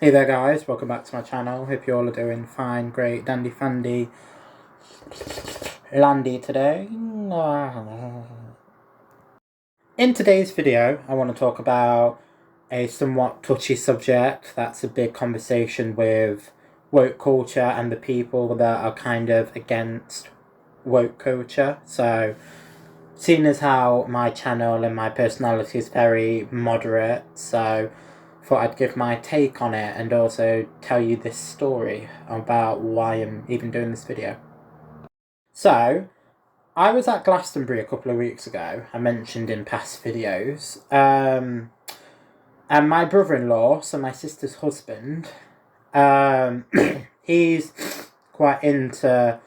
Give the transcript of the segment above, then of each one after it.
Hey there guys, welcome back to my channel. Hope you all are doing fine, great, dandy fandy, landy today. In today's video, I want to talk about a somewhat touchy subject that's a big conversation with woke culture and the people that are kind of against woke culture. So, seeing as how my channel and my personality is very moderate, so thought I'd give my take on it and also tell you this story about why I'm even doing this video. So, I was at Glastonbury a couple of weeks ago, I mentioned in past videos, and my brother-in-law, so my sister's husband, he's quite into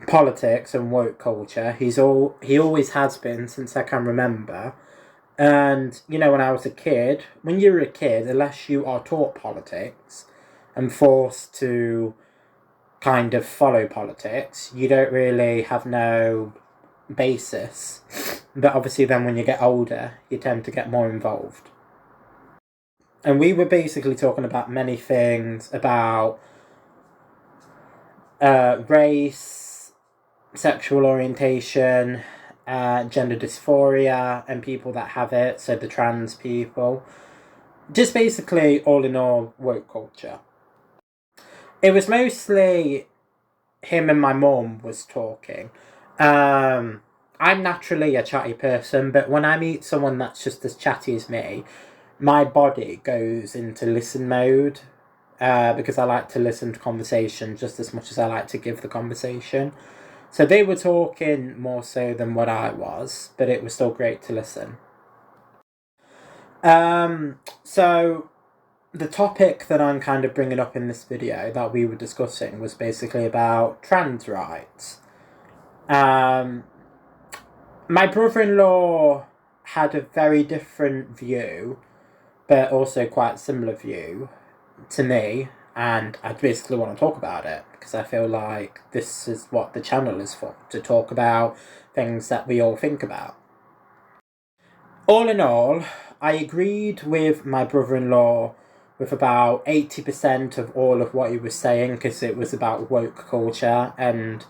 politics and woke culture. He always has been since I can remember. And, when I was a kid, when you're a kid, unless you are taught politics and forced to kind of follow politics, you don't really have no basis. But obviously then when you get older, you tend to get more involved. And we were basically talking about many things about race, sexual orientation, gender dysphoria and people that have it, so the trans people. Just basically, all in all, woke culture. It was mostly him and my mum was talking. I'm naturally a chatty person, but when I meet someone that's just as chatty as me, my body goes into listen mode, because I like to listen to conversation just as much as I like to give the conversation. So they were talking more so than what I was, but it was still great to listen. So the topic that I'm kind of bringing up in this video that we were discussing was basically about trans rights. My brother-in-law had a very different view, but also quite similar view to me, and I basically want to talk about it because I feel like this is what the channel is for, to talk about things that we all think about. All in all, I agreed with my brother-in-law with about 80% of all of what he was saying because it was about woke culture, and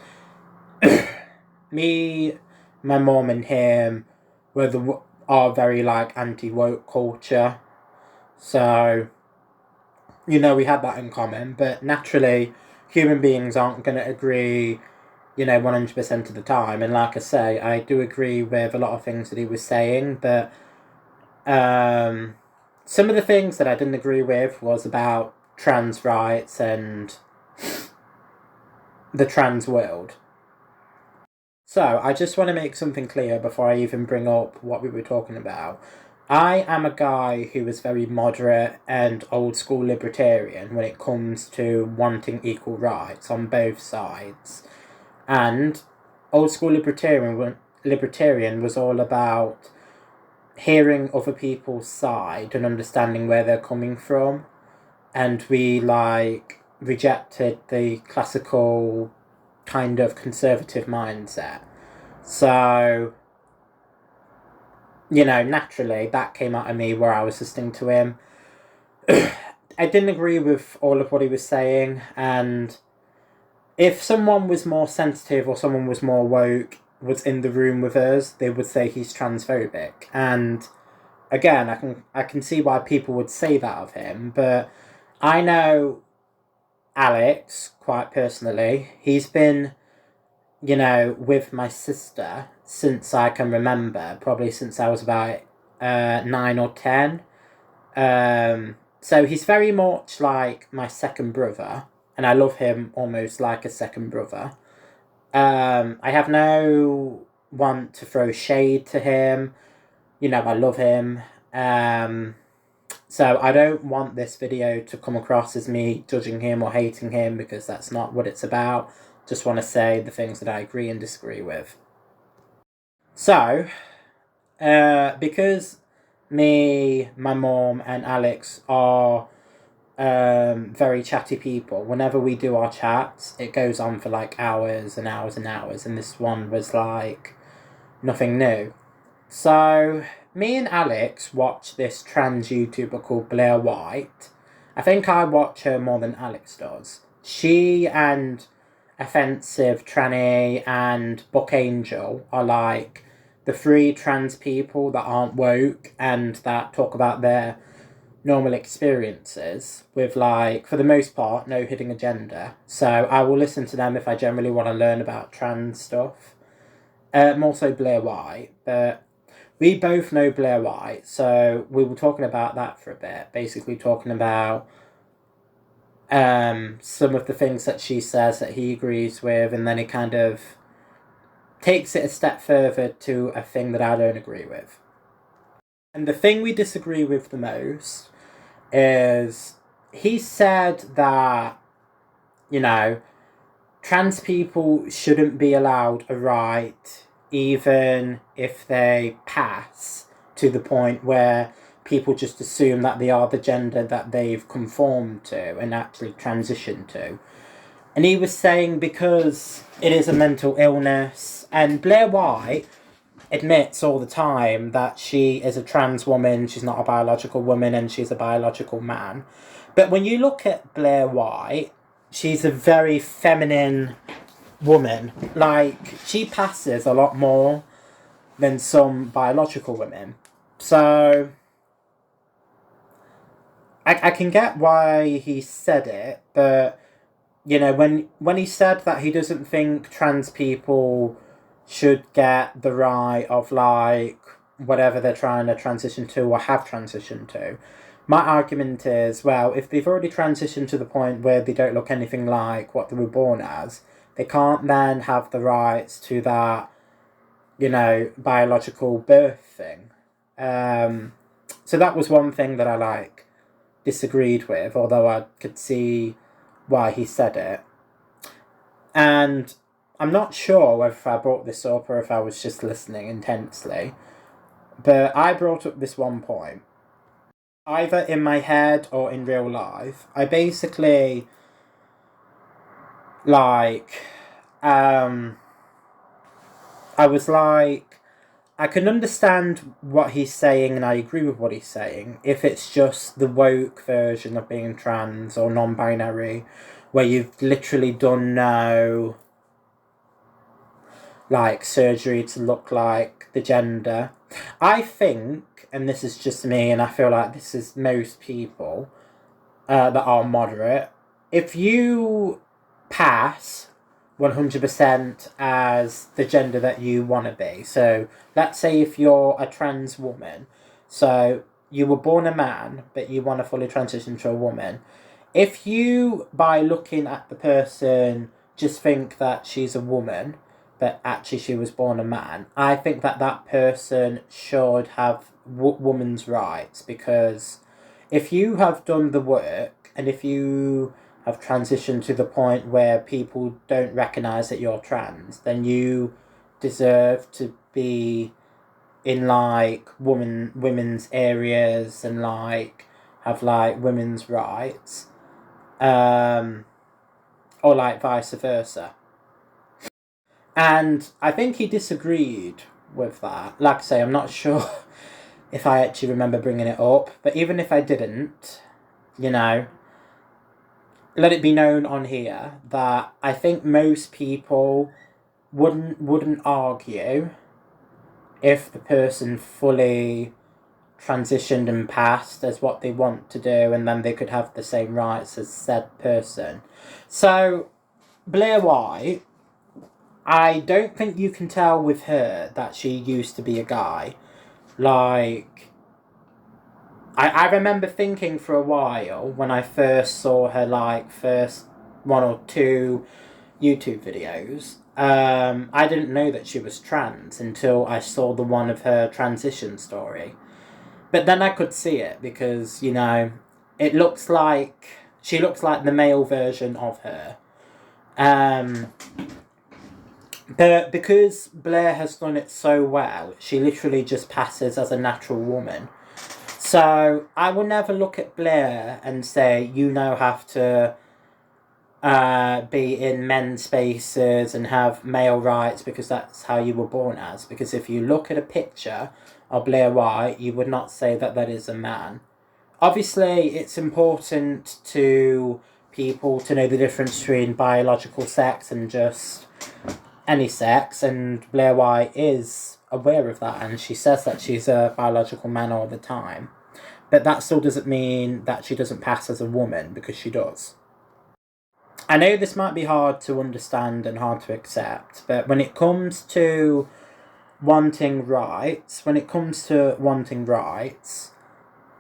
me, my mom and him are very like anti-woke culture. So, we had that in common, but naturally, human beings aren't going to agree, 100% of the time. And like I say, I do agree with a lot of things that he was saying, but some of the things that I didn't agree with was about trans rights and the trans world. So, I just want to make something clear before I even bring up what we were talking about. I am a guy who is very moderate and old school libertarian when it comes to wanting equal rights on both sides. And old school libertarian was all about hearing other people's side and understanding where they're coming from. And we rejected the classical kind of conservative mindset. So, naturally, that came out of me where I was listening to him. I didn't agree with all of what he was saying, and if someone was more sensitive or someone was more woke, was in the room with us, they would say he's transphobic. And again, I can see why people would say that of him, but I know Alex quite personally. He's been, with my sister since I can remember, probably since I was about 9 or 10. So he's very much like my second brother, and I love him almost like a second brother. I have no want to throw shade to him. I love him. So I don't want this video to come across as me judging him or hating him, because that's not what it's about. Just want to say the things that I agree and disagree with. So, because me, my mom, and Alex are very chatty people, whenever we do our chats, it goes on for like hours and hours and hours, and this one was like nothing new. So, me and Alex watched this trans YouTuber called Blair White, I think I watch her more than Alex does. She and Offensive, Tranny, and Book Angel are like the three trans people that aren't woke and that talk about their normal experiences with, like, for the most part, no hidden agenda. So I will listen to them if I generally want to learn about trans stuff. More so Blair White, but we both know Blair White, so we were talking about that for a bit. Basically, talking about some of the things that she says that he agrees with, and then he kind of takes it a step further to a thing that I don't agree with. And the thing we disagree with the most is he said that, you know, trans people shouldn't be allowed a right even if they pass to the point where people just assume that they are the gender that they've conformed to and actually transitioned to. And he was saying because it is a mental illness, and Blair White admits all the time that she is a trans woman, she's not a biological woman, and she's a biological man. But when you look at Blair White, she's a very feminine woman. Like, she passes a lot more than some biological women. So I can get why he said it, but you know, when he said that he doesn't think trans people should get the right of, like, whatever they're trying to transition to or have transitioned to, my argument is, well, if they've already transitioned to the point where they don't look anything like what they were born as, they can't then have the rights to that, you know, biological birth thing. So that was one thing that I, like, disagreed with, although I could see why he said it. And I'm not sure whether I brought this up or if I was just listening intensely, but I brought up this one point. Either in my head or in real life, I basically, like, I was like, I can understand what he's saying and I agree with what he's saying if it's just the woke version of being trans or non binary, where you've literally done no, like, surgery to look like the gender. I think, and this is just me, and I feel like this is most people that are moderate, if you pass 100% as the gender that you want to be. So let's say if you're a trans woman, so you were born a man, but you want to fully transition to a woman. If you, by looking at the person, just think that she's a woman, but actually she was born a man, I think that that person should have woman's rights, because if you have done the work and if you have transitioned to the point where people don't recognize that you're trans, then you deserve to be in, like, women's areas and, like, have, like, women's rights, or, like, vice versa. And I think he disagreed with that. Like I say, I'm not sure if I actually remember bringing it up, but even if I didn't, you know, let it be known on here that I think most people wouldn't argue if the person fully transitioned and passed as what they want to do, and then they could have the same rights as said person. So Blair White, I don't think you can tell with her that she used to be a guy. Like, I remember thinking for a while when I first saw her, like, first one or two YouTube videos, I didn't know that she was trans until I saw the one of her transition story. But then I could see it because, you know, it looks like, she looks like the male version of her. But because Blair has done it so well, she literally just passes as a natural woman. So I will never look at Blair and say, you now have to be in men's spaces and have male rights because that's how you were born as. Because if you look at a picture of Blair White, you would not say that that is a man. Obviously, it's important to people to know the difference between biological sex and just any sex, and Blair White is aware of that, and she says that she's a biological man all the time. But that still doesn't mean that she doesn't pass as a woman, because she does. I know this might be hard to understand and hard to accept, but when it comes to wanting rights,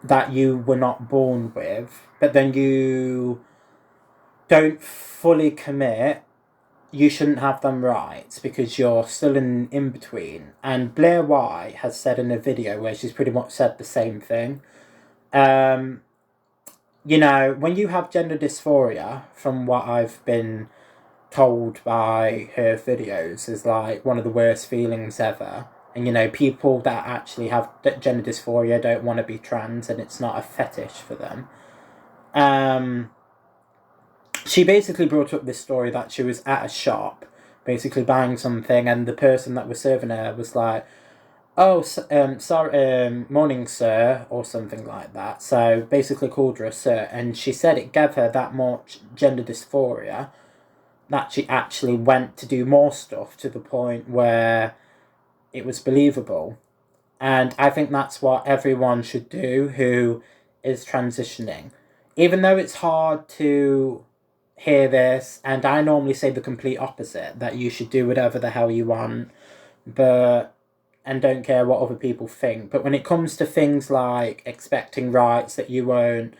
that you were not born with, but then you don't fully commit, you shouldn't have them rights because you're still in between. And Blair White has said in a video where she's pretty much said the same thing. You know, when you have gender dysphoria, from what I've been told by her videos, is like one of the worst feelings ever. And you know, people that actually have gender dysphoria don't want to be trans, and it's not a fetish for them. She basically brought up this story that she was at a shop, basically buying something, and the person that was serving her was like, "Oh, sorry, morning, sir," or something like that. So basically called her a sir, and she said it gave her that much gender dysphoria that she actually went to do more stuff to the point where it was believable. And I think that's what everyone should do who is transitioning. Even though it's hard to hear this, and I normally say the complete opposite, that you should do whatever the hell you want, but and don't care what other people think. But when it comes to things like expecting rights that you weren't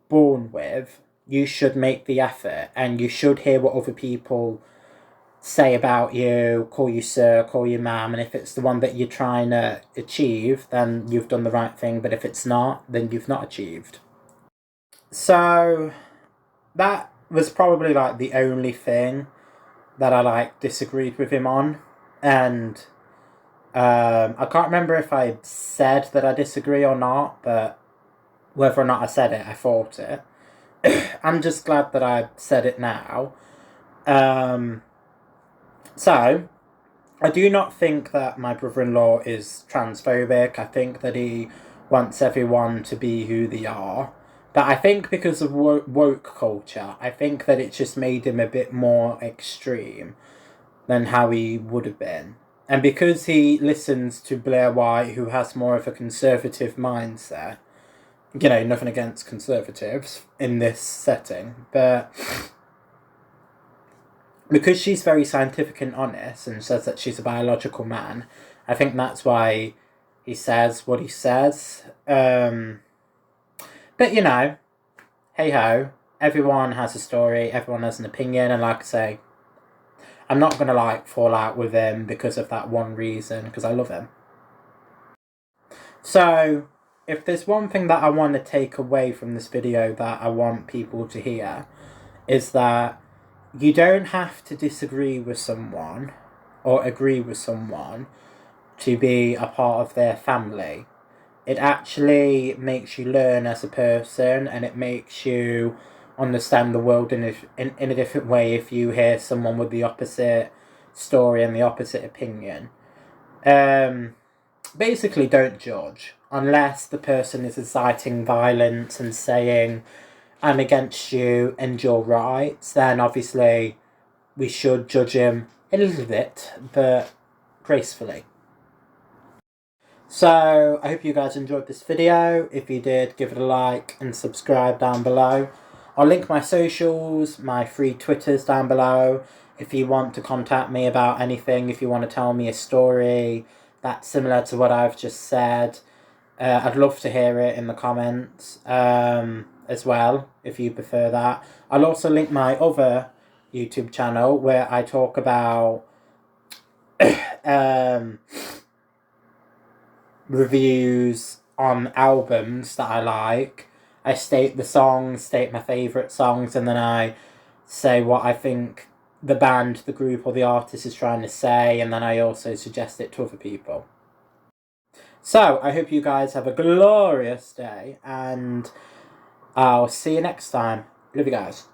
born with, you should make the effort, and you should hear what other people say about you, call you sir, call you ma'am, and if it's the one that you're trying to achieve, then you've done the right thing, but if it's not, then you've not achieved. So that was probably like the only thing that I like disagreed with him on, and I can't remember if I said that I disagree or not, but whether or not I said it, I thought it. I'm just glad that I said it now. So, I do not think that my brother-in-law is transphobic. I think that he wants everyone to be who they are. But I think because of woke culture, I think that it just made him a bit more extreme than how he would have been. And because he listens to Blair White, who has more of a conservative mindset, you know, nothing against conservatives in this setting, but because she's very scientific and honest and says that she's a biological man, I think that's why he says what he says. But you know, hey ho, everyone has a story, everyone has an opinion, and like I say, I'm not gonna like fall out with him because of that one reason, because I love him. So, if there's one thing that I want to take away from this video that I want people to hear, is that you don't have to disagree with someone or agree with someone to be a part of their family. It actually makes you learn as a person, and it makes you understand the world in a different way if you hear someone with the opposite story and the opposite opinion. Basically, don't judge unless the person is inciting violence and saying, "I'm against you and your rights," then obviously we should judge him a little bit, but gracefully. So, I hope you guys enjoyed this video. If you did, give it a like and subscribe down below. I'll link my socials, my free Twitters down below. If you want to contact me about anything, if you want to tell me a story that's similar to what I've just said, I'd love to hear it in the comments as well, if you prefer that. I'll also link my other YouTube channel where I talk about reviews on albums that I like. I state the songs, state my favourite songs, and then I say what I think the band, the group, or the artist is trying to say, and then I also suggest it to other people. So, I hope you guys have a glorious day, and I'll see you next time. Love you guys.